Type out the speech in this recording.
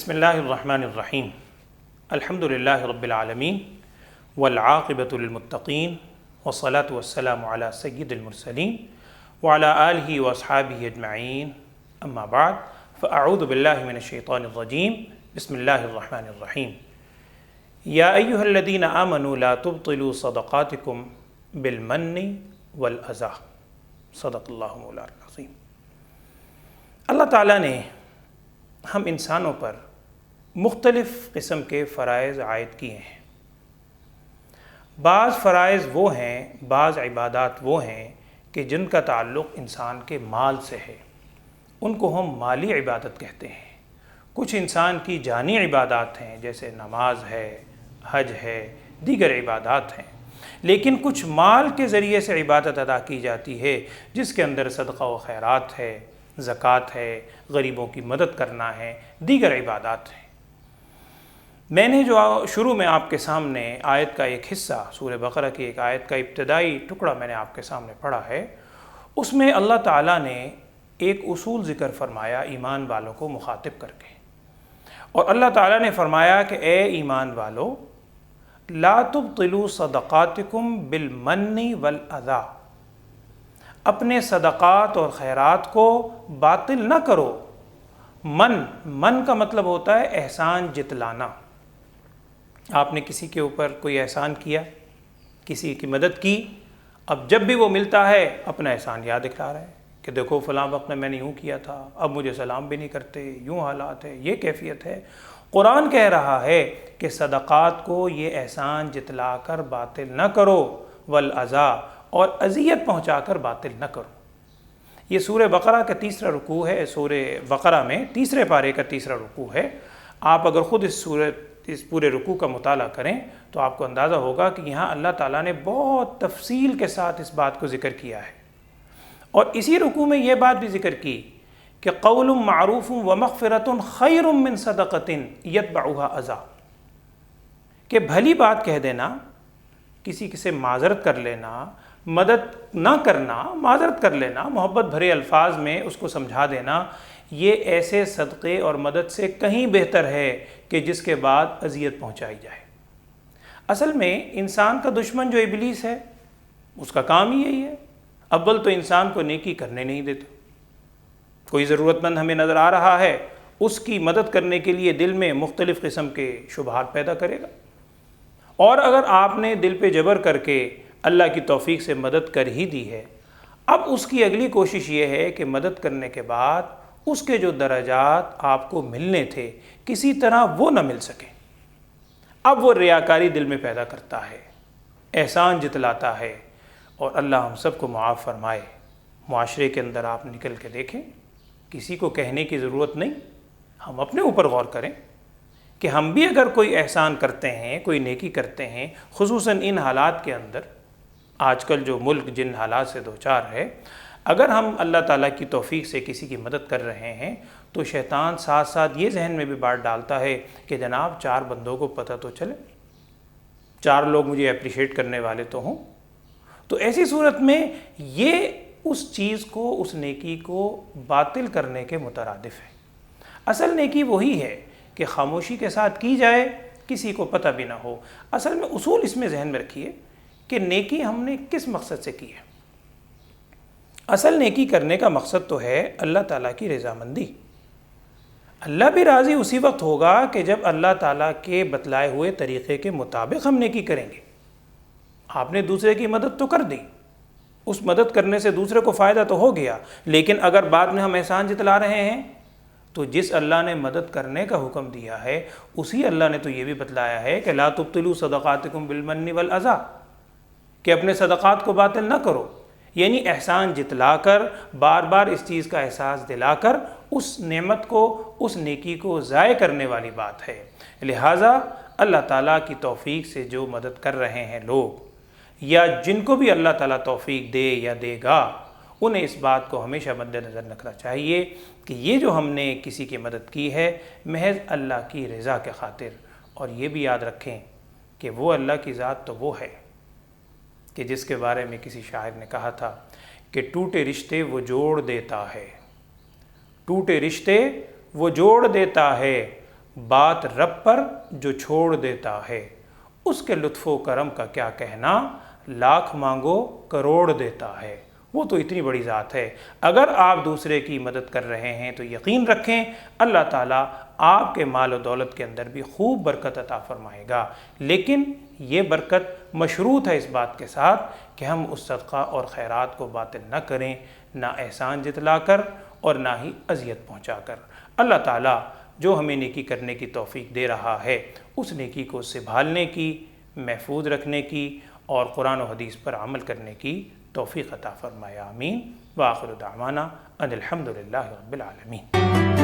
بسم اللہ الرحمن الرحیم الحمد للہ رب العالمین والعاقبۃ للمتقین والصلاة والسلام علی سید المرسلین وعلی آلہ واصحابہ اجمعین اما بعد فاعوذ باللہ من الشیطان الرجیم بسم اللہ الرحمن الرحیم یا ایہا الذین آمنوا لا تبطلوا صدقاتکم بالمن والاذی صدق اللہ مولانا العظیم۔ اللہ تعالیٰ نے ہم انسانوں پر مختلف قسم کے فرائض عائد کیے ہیں۔ بعض فرائض وہ ہیں، بعض عبادات وہ ہیں کہ جن کا تعلق انسان کے مال سے ہے، ان کو ہم مالی عبادت کہتے ہیں۔ کچھ انسان کی جانی عبادات ہیں جیسے نماز ہے، حج ہے، دیگر عبادات ہیں، لیکن کچھ مال کے ذریعے سے عبادت ادا کی جاتی ہے جس کے اندر صدقہ و خیرات ہے، زکوٰۃ ہے، غریبوں کی مدد کرنا ہے، دیگر عبادات ہیں۔ میں نے جو شروع میں آپ کے سامنے آیت کا ایک حصہ، سورہ بقرہ کی ایک آیت کا ابتدائی ٹکڑا میں نے آپ کے سامنے پڑھا ہے، اس میں اللہ تعالیٰ نے ایک اصول ذکر فرمایا ایمان والوں کو مخاطب کر کے، اور اللہ تعالیٰ نے فرمایا کہ اے ایمان والو لا تبطلوا صدقاتکم بالمن والاذی، اپنے صدقات اور خیرات کو باطل نہ کرو۔ من کا مطلب ہوتا ہے احسان جتلانا۔ آپ نے کسی کے اوپر کوئی احسان کیا، کسی کی مدد کی، اب جب بھی وہ ملتا ہے اپنا احسان یاد دکھلا رہا ہے کہ دیکھو فلاں وقت میں نے یوں کیا تھا، اب مجھے سلام بھی نہیں کرتے، یوں حالات ہے، یہ کیفیت ہے۔ قرآن کہہ رہا ہے کہ صدقات کو یہ احسان جتلا کر باطل نہ کرو، والاذی، اور اذیت پہنچا کر باطل نہ کرو۔ یہ سورہ بقرہ کا تیسرا رکوع ہے، سورہ بقرہ میں تیسرے پارے کا تیسرا رکوع ہے۔ آپ اگر خود اس پورے رکوع کا مطالعہ کریں تو آپ کو اندازہ ہوگا کہ یہاں اللہ تعالیٰ نے بہت تفصیل کے ساتھ اس بات کو ذکر کیا ہے، اور اسی رکوع میں یہ بات بھی ذکر کی کہ قول معروف ومغفرۃ خیر من صدقۃ یتبعها اذی، کہ بھلی بات کہہ دینا، کسی سے معذرت کر لینا، مدد نہ کرنا، معذرت کر لینا، محبت بھرے الفاظ میں اس کو سمجھا دینا، یہ ایسے صدقے اور مدد سے کہیں بہتر ہے کہ جس کے بعد اذیت پہنچائی جائے۔ اصل میں انسان کا دشمن جو ابلیس ہے، اس کا کام ہی یہی ہے، اول تو انسان کو نیکی کرنے نہیں دیتا۔ کوئی ضرورت مند ہمیں نظر آ رہا ہے، اس کی مدد کرنے کے لیے دل میں مختلف قسم کے شبہات پیدا کرے گا، اور اگر آپ نے دل پہ جبر کر کے اللہ کی توفیق سے مدد کر ہی دی ہے، اب اس کی اگلی کوشش یہ ہے کہ مدد کرنے کے بعد اس کے جو درجات آپ کو ملنے تھے کسی طرح وہ نہ مل سکیں۔ اب وہ ریاکاری دل میں پیدا کرتا ہے، احسان جتلاتا ہے، اور اللہ ہم سب کو معاف فرمائے۔ معاشرے کے اندر آپ نکل کے دیکھیں، کسی کو کہنے کی ضرورت نہیں، ہم اپنے اوپر غور کریں کہ ہم بھی اگر کوئی احسان کرتے ہیں، کوئی نیکی کرتے ہیں، خصوصاً ان حالات کے اندر، آج کل جو ملک جن حالات سے دوچار ہے، اگر ہم اللہ تعالیٰ کی توفیق سے کسی کی مدد کر رہے ہیں تو شیطان ساتھ ساتھ یہ ذہن میں بھی بات ڈالتا ہے کہ جناب 4 بندوں کو پتہ تو چلے، 4 لوگ مجھے اپریشیٹ کرنے والے تو ہوں۔ تو ایسی صورت میں یہ اس چیز کو، اس نیکی کو باطل کرنے کے مترادف ہے۔ اصل نیکی وہی ہے کہ خاموشی کے ساتھ کی جائے، کسی کو پتہ بھی نہ ہو۔ اصل میں اصول اس میں ذہن میں رکھیے کہ نیکی ہم نے کس مقصد سے کی ہے۔ اصل نیکی کرنے کا مقصد تو ہے اللہ تعالیٰ کی رضامندی۔ اللہ بھی راضی اسی وقت ہوگا کہ جب اللہ تعالیٰ کے بتلائے ہوئے طریقے کے مطابق ہم نیکی کریں گے۔ آپ نے دوسرے کی مدد تو کر دی، اس مدد کرنے سے دوسرے کو فائدہ تو ہو گیا، لیکن اگر بعد میں ہم احسان جتلا رہے ہیں تو جس اللہ نے مدد کرنے کا حکم دیا ہے اسی اللہ نے تو یہ بھی بتلایا ہے کہ لا تبطلوا صدقاتکم بالمن والاذی، کہ اپنے صدقات کو باطل نہ کرو، یعنی احسان جتلا کر، بار بار اس چیز کا احساس دلا کر اس نعمت کو، اس نیکی کو ضائع کرنے والی بات ہے۔ لہٰذا اللہ تعالیٰ کی توفیق سے جو مدد کر رہے ہیں لوگ، یا جن کو بھی اللہ تعالیٰ توفیق دے یا دے گا، انہیں اس بات کو ہمیشہ مد نظر رکھنا چاہیے کہ یہ جو ہم نے کسی کی مدد کی ہے محض اللہ کی رضا کے خاطر، اور یہ بھی یاد رکھیں کہ وہ اللہ کی ذات تو وہ ہے کہ جس کے بارے میں کسی شاعر نے کہا تھا کہ ٹوٹے رشتے وہ جوڑ دیتا ہے، ٹوٹے رشتے وہ جوڑ دیتا ہے، بات رب پر جو چھوڑ دیتا ہے، اس کے لطف و کرم کا کیا کہنا، لاکھ مانگو کروڑ دیتا ہے۔ وہ تو اتنی بڑی ذات ہے۔ اگر آپ دوسرے کی مدد کر رہے ہیں تو یقین رکھیں اللہ تعالیٰ آپ کے مال و دولت کے اندر بھی خوب برکت عطا فرمائے گا، لیکن یہ برکت مشروط ہے اس بات کے ساتھ کہ ہم اس صدقہ اور خیرات کو باطل نہ کریں، نہ احسان جتلا کر اور نہ ہی اذیت پہنچا کر۔ اللہ تعالیٰ جو ہمیں نیکی کرنے کی توفیق دے رہا ہے، اس نیکی کو سنبھالنے کی، محفوظ رکھنے کی اور قرآن و حدیث پر عمل کرنے کی توفیق عطا فرمائے، آمین۔ وآخر دعوانا ان الحمد للہ رب العالمین۔